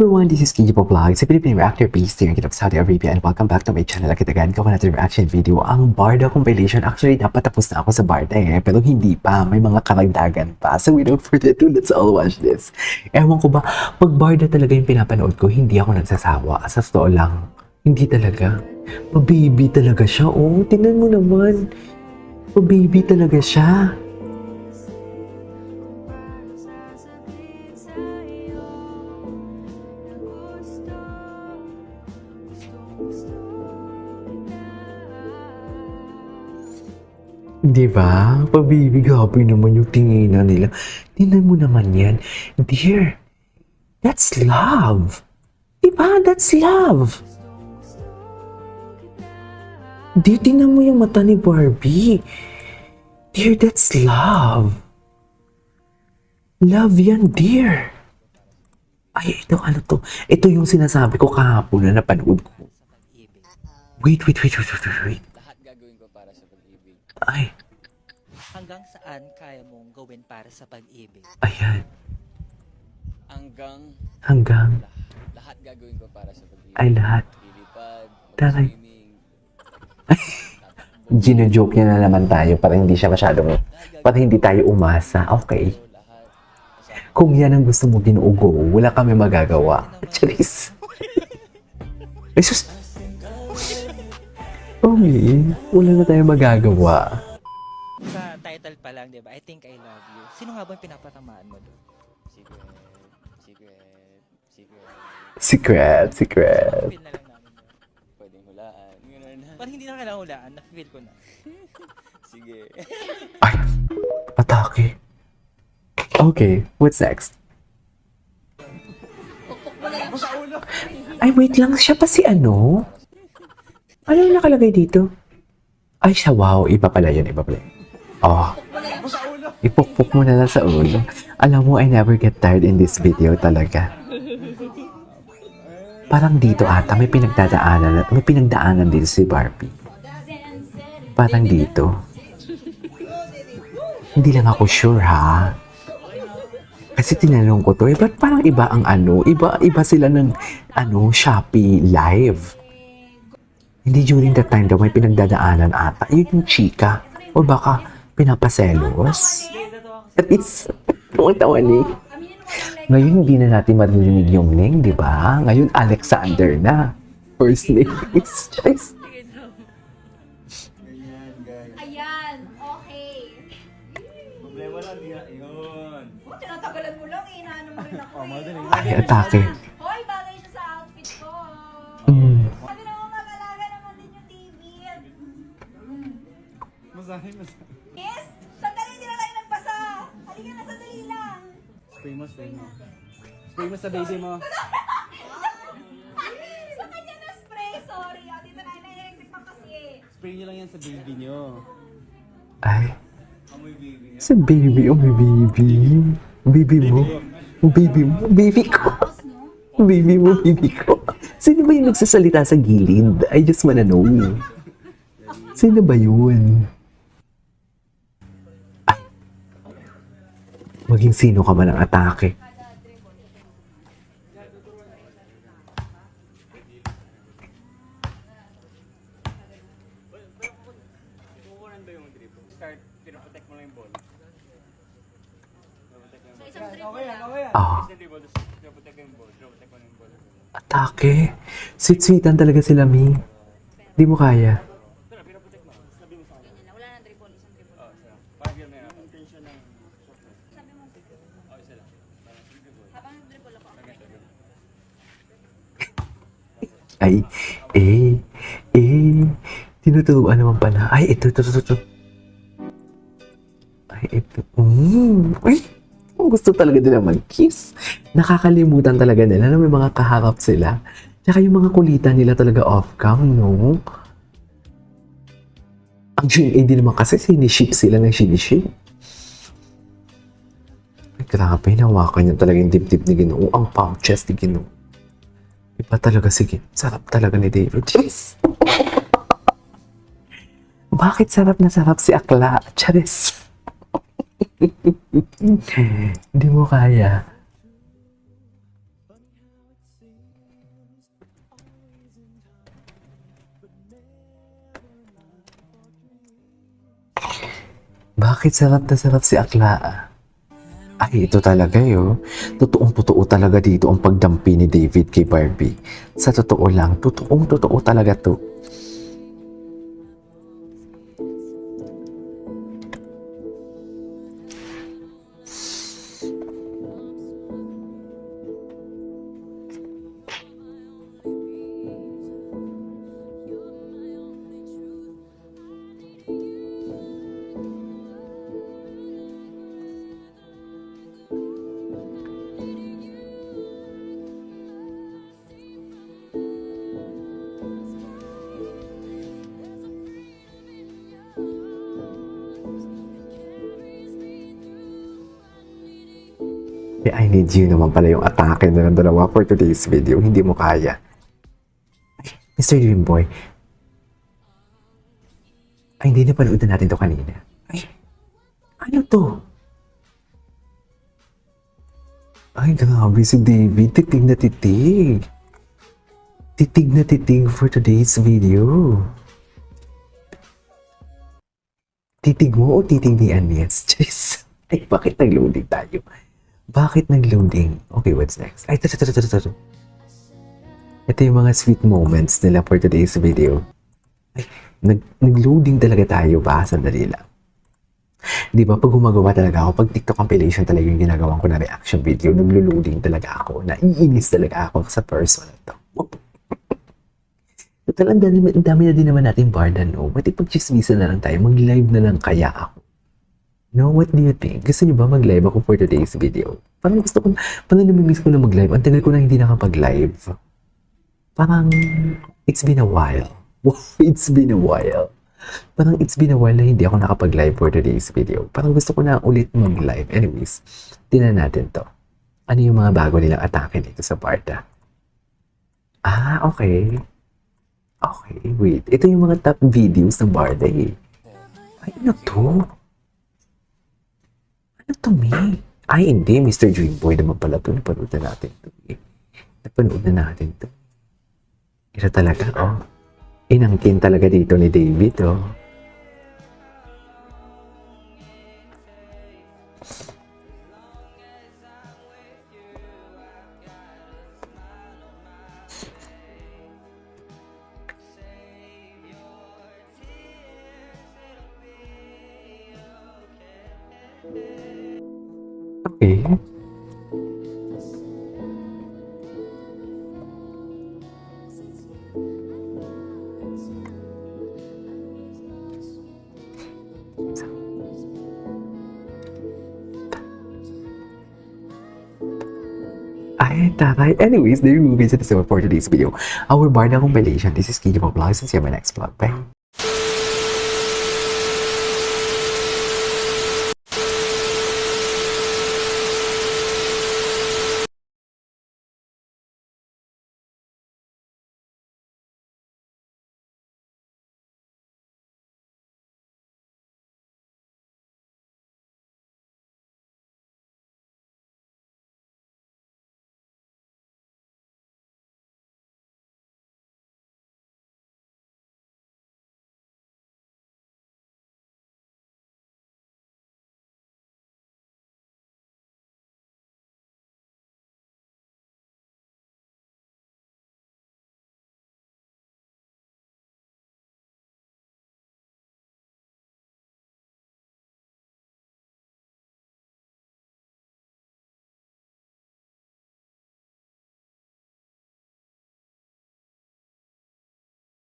everyone, this is Kiji Vlog, sa Philippine reactor based here in Saudi Arabia, and welcome back to my channel. Agad-agad gawa natin reaction video ang Barda compilation. Actually, dapat tapos na ako sa Barda pero hindi pa. May mga karagdagan pa. So without further ado, let's all watch this. Ewan ko ba, pag Barda talaga yung pinapanood ko, hindi ako nagsasawa. Sa totoo lang, hindi talaga. Pa-baby talaga siya. Oh, tingnan mo naman. Pa-baby talaga siya. Di ba? Pa-baby, gabi naman yung tinginan nila. Tingnan mo naman yan. Dear, that's love. Di ba? That's love. Dear, tingnan mo yung mata ni Barbie. Dear, that's love. Love yan, dear. Ay, ito, ano to? Ito yung sinasabi ko kahapon na napanood ko. Wait. Lahat gagawin ko para sa pag-ibig. Ay, Hanggang saan kaya mong gawin para sa pag-ibig? ayan. Hanggang Hanggang, lahat gagawin ko para sa pag-ibig. ay lahat. Lilipad, Taray. mag-swimming, Gino-joke niya na naman tayo para hindi siya masyadong, para hindi tayo umasa. Okay. lahat. Kung yan ang gusto mo ginuugo, wala kami magagawa. Charis. Ay, sus. Okay. Wala na tayong magagawa. Sa title pa lang, di ba? I think I love you. Sino nga ba yung pinapatamaan mo doon? Secret. Feel na lang namin yun. Pwedeng hulaan. Ganun na. Parang hindi na kailangan hulaan. Na-feel ko na. Sige. Ay, atake. Okay, what's next? Ay, wait lang. Siya pa si ano? Ano yung nakalagay dito? Ay, siya. Wow. Iba pala yun. Oh. Ipukpok mo na lang sa ulo. Alam mo, I never get tired in this video talaga. Parang dito ata, may pinagdaanan dito si Barbie. Parang dito. Hindi lang ako sure, ha? Kasi tinanong ko to, ba't parang iba ang ano? Iba sila ng, Shopee live. Hindi during that time daw, may pinagdadaanan ata. Yun yung chika. O baka, pinapaselos. At least, tawa ni. Ngayon, hindi na natin marinig yung Ning, di ba? Ngayon, Alexander na. First name is Joyce. Ayan, okay. Problema lang niya, yun. Oh, tinatagalan mo lang eh. Inaano mo rin ako Ay, atake. Hoy, bagay siya sa outfit ko. Sabi naman mag-alaga naman din yung TV. Masahin. Yes, sandali, hindi na tayo nagbasa. Halika na, sandali lang. Spray mo. Spray mo sa baby mo. Sa kanya na spray, sorry. O, dito na, na-electric pa kasi eh. Spray niyo lang yan sa baby niyo. Ay, Amoy baby niya. sa baby, oh my baby. Baby mo. Baby mo. Baby ko. Baby mo, baby ko. Sino ba yung nagsasalita sa gilid? I just wanna know. Sino ba yun? Ay. Maging sino ka man ang atake. Kukunan ba yung drip? Start, pinaprotect mo lang yung ball. So, isang dribble lang. Ah, Isang dribble, tapos pinaprotect mo yung ball. Pinaprotect mo lang yung ball. atake. Sweet-sweetan talaga sila, Mi. Di mo kaya. Tara, pinaprotect mo. Sabi mo sa kanya. Wala na dribble, isang dribble. Oo, isa lang. Parang yun na yun. Intention ng shot. Sabi mo, Oo, isa lang. Parang dribble. habang dribble ako. Ay, tinuturuan naman pala. Ay, ito. Ay, ito. Ay, gusto talaga nila mag-kiss. Nakakalimutan talaga nila na may mga kaharap sila. Tsaka yung mga kulitan nila talaga off-cam, no? Ang Q&A din naman kasi siniship sila ng siniship. Ay, grabe, nawakan niya talaga yung dibdib ni Ginoo. Ang palm chest ni Ginoo. Iba talaga, sige. Sarap talaga ni David. Charis! Bakit sarap na sarap si Akla? Charis! Hindi mo kaya. Bakit sarap na sarap si Akla? Ay, ito talaga yo. Totoong-totoo talaga dito ang pagdampi ni David kay Barbie. Sa totoo lang, totoong-totoo talaga to. I need you naman pala yung atake na ng dalawa for today's video. Hindi mo kaya. Ay, Mr. Dreamboy. Ay, hindi napanood na natin to kanina. Ay, ano to? Ay, grabe si David. Titig na titig. Titig na titig for today's video. Titig mo o titig ni Agnes? Jeez. Ay, bakit nag-loading tayo? Bakit nag-loading? Okay, what's next? Ay, ito. Ito yung mga sweet moments nila for today's video. Ay, nag-loading talaga tayo ba? Sandali lang. Di ba, pag gumagawa talaga ako, pag TikTok compilation talaga yung ginagawa ko na reaction video, naglo-loading talaga ako, naiinis talaga ako sa person na to. Total, ang dami na din naman natin barda, no? Pati pag-chismisan na lang tayo, mag-live na lang kaya ako. No, what do you think? Gusto niyo ba mag-live ako for today's video? Parang gusto ko, parang namimiss ko na mag-live. Ang tagal ko na hindi nakapag-live. Parang, it's been a while. It's been a while. Parang it's been a while na hindi ako nakapag-live for today's video. Parang gusto ko na ulit mag-live. Anyways, tingnan natin to. Ano yung mga bago nilang atake dito sa Barda? Ah, okay. Okay, wait. Ito yung mga top videos ng Barda eh. Ay, ano to? Ano to, me? Ay, hindi. Mr. Dreamboy naman pala to. Napanood na natin to. Napanood na natin to. Ito talaga, oh. Inangkin talaga dito ni David, oh. Okay. Ay, taray. Anyways, there you go guys. That's it for today's video. Our Barda compilation. This is Kid Vlogs. And see you in my next vlog. Bye.